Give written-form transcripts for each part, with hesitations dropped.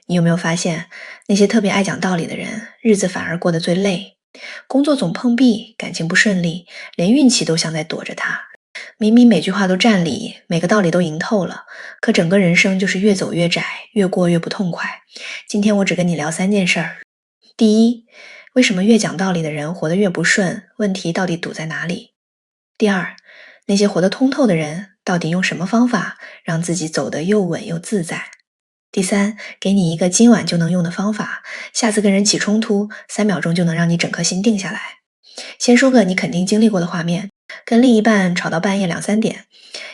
你有没有发现，那些特别爱讲道理的人，日子反而过得最累？工作总碰壁，感情不顺利，连运气都像在躲着他。明明每句话都占理，每个道理都赢透了，可整个人生就是越走越窄，越过越不痛快。今天我只跟你聊3件事儿。第一，为什么越讲道理的人活得越不顺？问题到底堵在哪里？第二，那些活得通透的人，到底用什么方法让自己走得又稳又自在？第三，给你一个今晚就能用的方法，下次跟人起冲突，3秒钟就能让你整颗心定下来。先说个你肯定经历过的画面，跟另一半吵到半夜2、3点，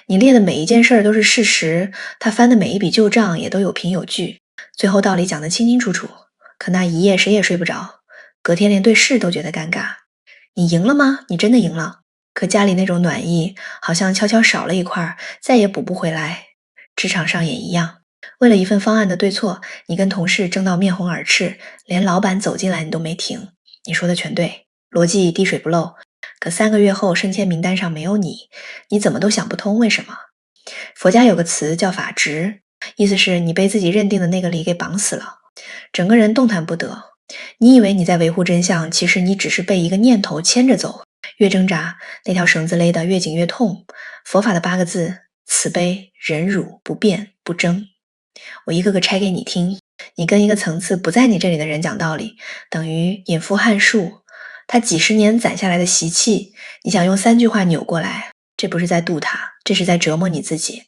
你列的每一件事儿都是事实，他翻的每一笔旧账也都有凭有据，最后道理讲得清清楚楚，可那一夜谁也睡不着，隔天连对视都觉得尴尬。你赢了吗？你真的赢了，可家里那种暖意好像悄悄少了一块，再也补不回来。职场上也一样，为了一份方案的对错，你跟同事争到面红耳赤，连老板走进来你都没停。你说的全对，逻辑滴水不漏，可3个月后升迁名单上没有你，你怎么都想不通为什么。佛家有个词叫法执，意思是你被自己认定的那个理给绑死了，整个人动弹不得。你以为你在维护真相，其实你只是被一个念头牵着走，越挣扎，那条绳子勒得越紧越痛。佛法的8个字：慈悲、忍辱、不变、不争。我一个个拆给你听，你跟一个层次不在你这里的人讲道理，等于引夫撼树。他几十年攒下来的习气，你想用3句话扭过来，这不是在度他，这是在折磨你自己。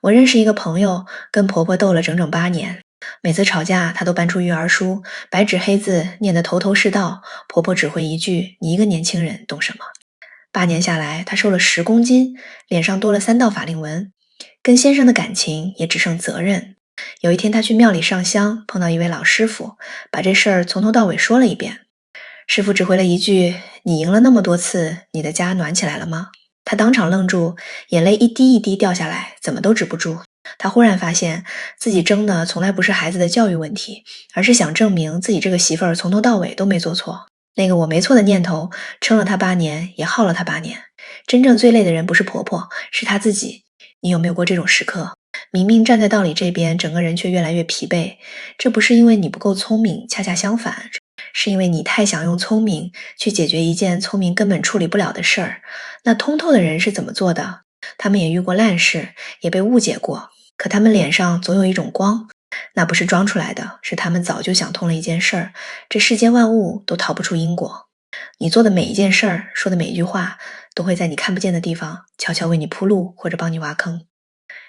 我认识一个朋友，跟婆婆斗了整整8年，每次吵架她都搬出育儿书，白纸黑字念得头头是道，婆婆只会一句：你一个年轻人懂什么。8年下来，她瘦了10公斤，脸上多了3道法令纹，跟先生的感情也只剩责任。有一天，她去庙里上香，碰到一位老师傅，把这事儿从头到尾说了一遍。师傅只回了一句：你赢了那么多次，你的家暖起来了吗？她当场愣住，眼泪一滴一滴掉下来，怎么都止不住。她忽然发现自己争的从来不是孩子的教育问题，而是想证明自己这个媳妇儿从头到尾都没做错。那个我没错的念头撑了她8年，也耗了她8年。真正最累的人不是婆婆，是她自己。你有没有过这种时刻？明明站在道理这边，整个人却越来越疲惫。这不是因为你不够聪明，恰恰相反，是因为你太想用聪明去解决一件聪明根本处理不了的事儿。那通透的人是怎么做的？他们也遇过烂事，也被误解过，可他们脸上总有一种光，那不是装出来的，是他们早就想通了一件事儿，这世间万物都逃不出因果。你做的每一件事儿，说的每一句话，都会在你看不见的地方悄悄为你铺路，或者帮你挖坑。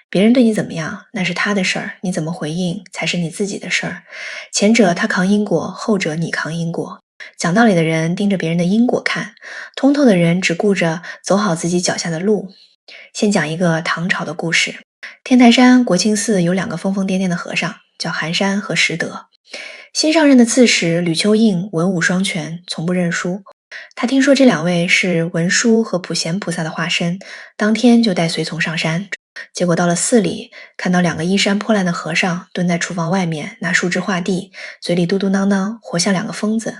别人对你怎么样，那是他的事儿，你怎么回应才是你自己的事儿。前者他扛因果，后者你扛因果。讲道理的人盯着别人的因果看，通透的人只顾着走好自己脚下的路。先讲一个唐朝的故事。天台山国清寺有2个疯疯癫癫的和尚，叫寒山和拾得。新上任的刺史吕秋应文武双全，从不认输。他听说这2位是文殊和普贤菩萨的化身，当天就带随从上山。结果到了寺里，看到2个衣衫破烂的和尚蹲在厨房外面拿树枝画地，嘴里嘟嘟囔囔，活像2个疯子。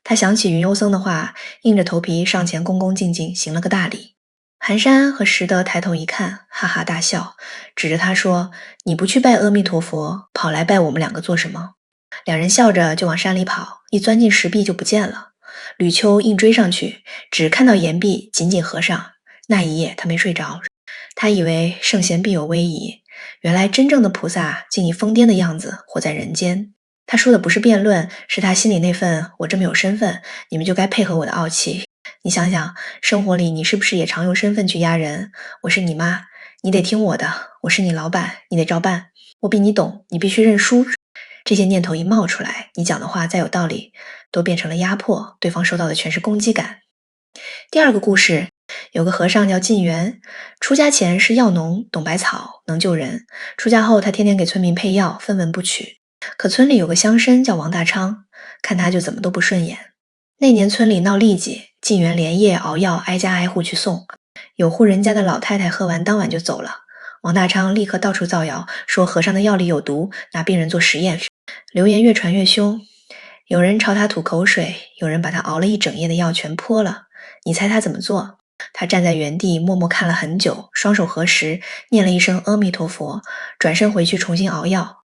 他想起云游僧的话，硬着头皮上前恭恭敬敬行了个大礼。寒山和拾得抬头一看，哈哈大笑，指着他说：你不去拜阿弥陀佛，跑来拜我们2个做什么？2人笑着就往山里跑，一钻进石壁就不见了。吕秋硬追上去，只看到岩壁紧紧合上。那一夜他没睡着，他以为圣贤必有威仪，原来真正的菩萨竟以疯癫的样子活在人间。他说的不是辩论，是他心里那份我这么有身份，你们就该配合我的傲气。你想想，生活里你是不是也常用身份去压人？我是你妈，你得听我的；我是你老板，你得照办；我比你懂，你必须认输。这些念头一冒出来，你讲的话再有道理，都变成了压迫，对方收到的全是攻击感。第2个故事，有个和尚叫晋元，出家前是药农，懂百草，能救人。出家后他天天给村民配药，分文不取。可村里有个乡绅叫王大昌，看他就怎么都不顺眼。那年村里闹痢疾，晋元连夜熬药，挨家挨户去送。有户人家的老太太喝完当晚就走了。王大昌立刻到处造谣，说和尚的药里有毒，拿病人做实验。流言越传越凶，有人朝他吐口水，有人把他熬了一整夜的药全泼了。你猜他怎么做？他站在原地默默看了很久，双手合十，念了一声阿弥陀佛，转身回去重新熬药。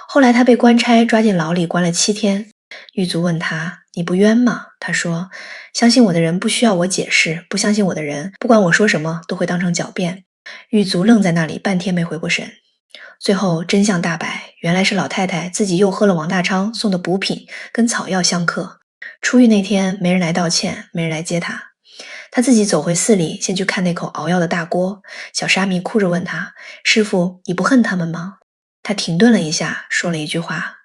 后来他被官差抓进牢里关了7天。狱卒问他：“你不冤吗？”他说：“相信我的人不需要我解释，不相信我的人，不管我说什么都会当成狡辩。”狱卒愣在那里半天没回过神。最后真相大白，原来是老太太自己又喝了王大昌送的补品跟草药相克。出狱那天没人来道歉，没人来接他。他自己走回寺里，先去看那口熬药的大锅。小沙弥哭着问他：“师傅，你不恨他们吗？”他停顿了一下，说了一句话：“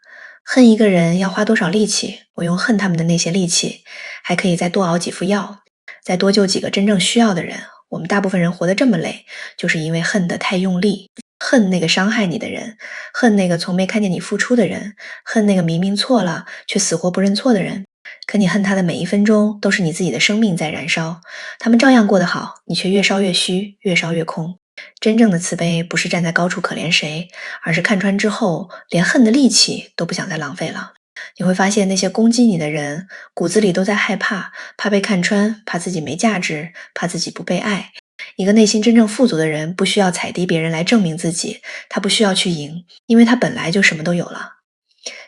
恨一个人要花多少力气？我用恨他们的那些力气，还可以再多熬几副药，再多救几个真正需要的人。我们大部分人活得这么累，就是因为恨得太用力。恨那个伤害你的人，恨那个从没看见你付出的人，恨那个明明错了却死活不认错的人。可你恨他的每一分钟，都是你自己的生命在燃烧。他们照样过得好，你却越烧越虚，越烧越空。真正的慈悲不是站在高处可怜谁，而是看穿之后，连恨的力气都不想再浪费了。你会发现那些攻击你的人，骨子里都在害怕，怕被看穿，怕自己没价值，怕自己不被爱。一个内心真正富足的人，不需要踩低别人来证明自己，他不需要去赢，因为他本来就什么都有了。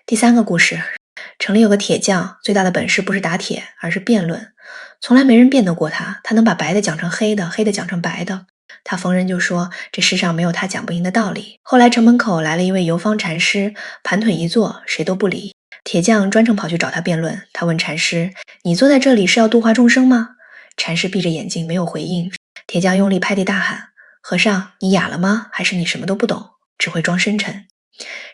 第3个故事，城里有个铁匠，最大的本事不是打铁，而是辩论。从来没人辩得过他，他能把白的讲成黑的，黑的讲成白的。他逢人就说，这世上没有他讲不赢的道理。后来城门口来了一位游方禅师，盘腿一坐，谁都不理。铁匠专程跑去找他辩论。他问禅师：“你坐在这里是要度化众生吗？”禅师闭着眼睛没有回应。铁匠用力拍地大喊：“和尚，你哑了吗？还是你什么都不懂，只会装深沉？”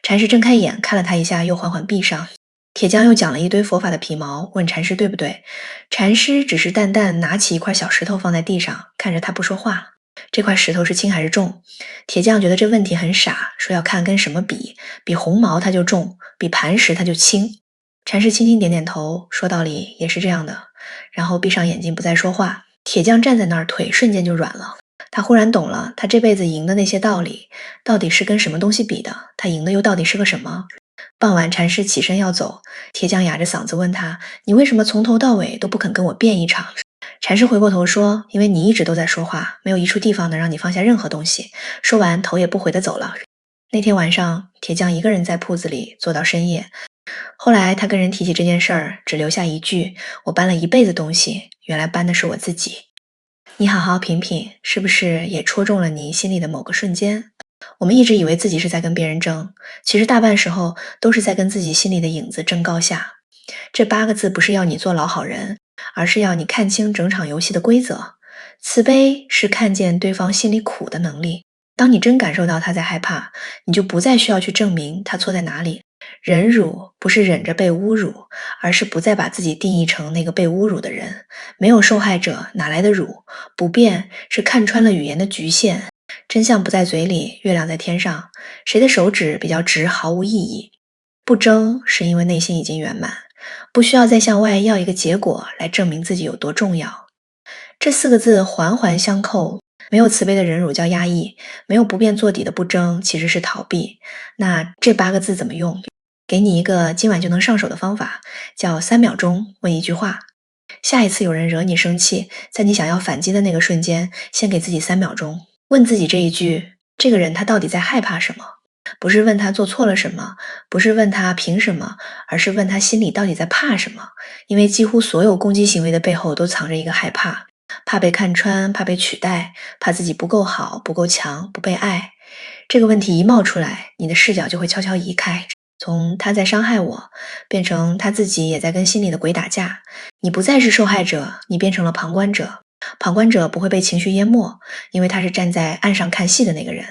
禅师睁开眼看了他一下，又缓缓闭上。铁匠又讲了一堆佛法的皮毛，问禅师对不对。禅师只是淡淡拿起一块小石头放在地上，看着他不说话。这块石头是轻还是重？铁匠觉得这问题很傻，说要看跟什么比，比红毛它就重，比磐石它就轻。禅师轻轻点点头，说道理也是这样的，然后闭上眼睛不再说话。铁匠站在那儿，腿瞬间就软了。他忽然懂了，他这辈子赢的那些道理，到底是跟什么东西比的？他赢的又到底是个什么？傍晚，禅师起身要走，铁匠哑着嗓子问他：“你为什么从头到尾都不肯跟我辩一场？”禅师回过头说：“因为你一直都在说话，没有一处地方能让你放下任何东西。”说完，头也不回地走了。那天晚上，铁匠一个人在铺子里坐到深夜。后来他跟人提起这件事儿，只留下一句：“我搬了一辈子东西，原来搬的是我自己。”你好好品品，是不是也戳中了你心里的某个瞬间？我们一直以为自己是在跟别人争，其实大半时候都是在跟自己心里的影子争高下。这8个字不是要你做老好人，而是要你看清整场游戏的规则。慈悲是看见对方心里苦的能力。当你真感受到他在害怕，你就不再需要去证明他错在哪里。忍辱不是忍着被侮辱，而是不再把自己定义成那个被侮辱的人。没有受害者，哪来的辱？不变是看穿了语言的局限。真相不在嘴里，月亮在天上。谁的手指比较直毫无意义。不争是因为内心已经圆满，不需要再向外要一个结果来证明自己有多重要。这4个字环环相扣，没有慈悲的忍辱叫压抑，没有不变做底的不争其实是逃避。那这8个字怎么用？给你一个今晚就能上手的方法，叫3秒钟问一句话。下一次有人惹你生气，在你想要反击的那个瞬间，先给自己3秒钟，问自己这一句：这个人他到底在害怕什么？不是问他做错了什么，不是问他凭什么，而是问他心里到底在怕什么。因为几乎所有攻击行为的背后都藏着一个害怕，怕被看穿，怕被取代，怕自己不够好，不够强，不被爱。这个问题一冒出来，你的视角就会悄悄移开，从他在伤害我，变成他自己也在跟心里的鬼打架。你不再是受害者，你变成了旁观者。旁观者不会被情绪淹没，因为他是站在岸上看戏的那个人。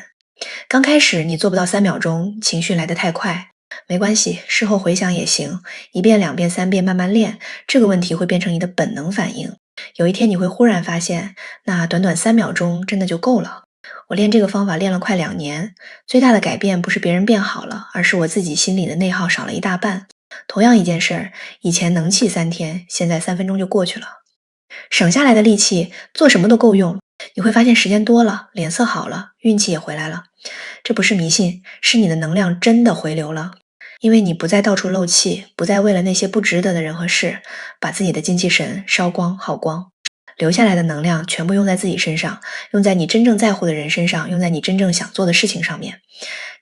刚开始你做不到3秒钟，情绪来得太快，没关系，事后回想也行，1遍、2遍、3遍慢慢练，这个问题会变成你的本能反应。有一天你会忽然发现，那短短3秒钟真的就够了。我练这个方法练了快2年，最大的改变不是别人变好了，而是我自己心里的内耗少了一大半。同样一件事儿，以前能气3天，现在3分钟就过去了。省下来的力气，做什么都够用。你会发现时间多了，脸色好了，运气也回来了。这不是迷信，是你的能量真的回流了。因为你不再到处漏气，不再为了那些不值得的人和事，把自己的精气神烧光耗光。留下来的能量全部用在自己身上，用在你真正在乎的人身上，用在你真正想做的事情上面。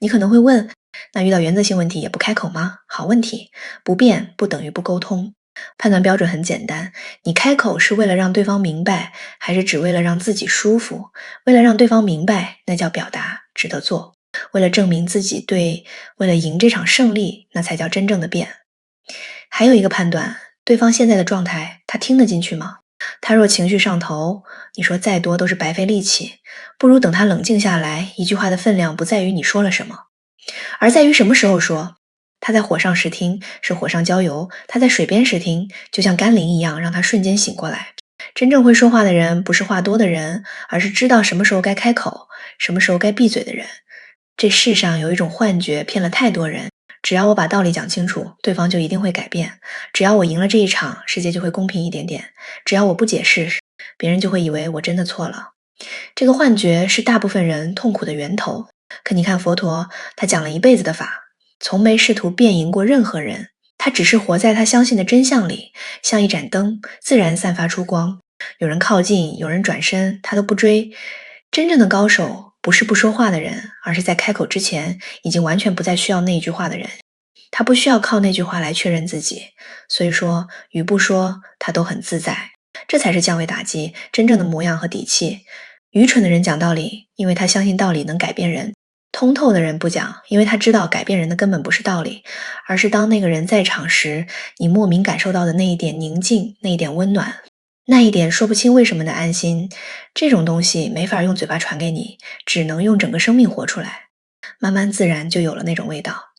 你可能会问，那遇到原则性问题也不开口吗？好问题，不变不等于不沟通。判断标准很简单，你开口是为了让对方明白，还是只为了让自己舒服？为了让对方明白，那叫表达，值得做；为了证明自己对，为了赢这场胜利，那才叫真正的变。还有一个判断，对方现在的状态，他听得进去吗？他若情绪上头，你说再多都是白费力气，不如等他冷静下来，一句话的分量不在于你说了什么，而在于什么时候说。他在火上时听是火上浇油，他在水边时听就像甘霖一样，让他瞬间醒过来。真正会说话的人不是话多的人，而是知道什么时候该开口，什么时候该闭嘴的人。这世上有一种幻觉骗了太多人，只要我把道理讲清楚，对方就一定会改变，只要我赢了这一场，世界就会公平一点点，只要我不解释，别人就会以为我真的错了。这个幻觉是大部分人痛苦的源头。可你看佛陀，他讲了一辈子的法，从没试图辩赢过任何人，他只是活在他相信的真相里，像一盏灯，自然散发出光。有人靠近，有人转身，他都不追。真正的高手不是不说话的人，而是在开口之前已经完全不再需要那一句话的人。他不需要靠那句话来确认自己，所以说与不说他都很自在。这才是降维打击真正的模样和底气。愚蠢的人讲道理，因为他相信道理能改变人；通透的人不讲，因为他知道改变人的根本不是道理，而是当那个人在场时，你莫名感受到的那一点宁静，那一点温暖，那一点说不清为什么的安心。这种东西没法用嘴巴传给你，只能用整个生命活出来，慢慢自然就有了那种味道。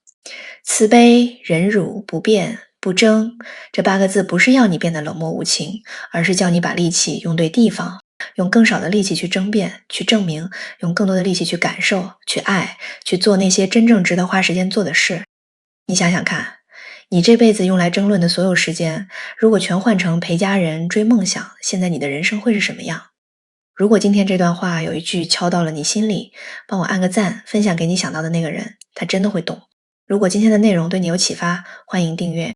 慈悲、忍辱、不变、不争，这8个字不是要你变得冷漠无情，而是叫你把力气用对地方，用更少的力气去争辩、去证明，用更多的力气去感受、去爱、去做那些真正值得花时间做的事。你想想看，你这辈子用来争论的所有时间，如果全换成陪家人、追梦想，现在你的人生会是什么样？如果今天这段话有一句敲到了你心里，帮我按个赞，分享给你想到的那个人，他真的会懂。如果今天的内容对你有启发，欢迎订阅。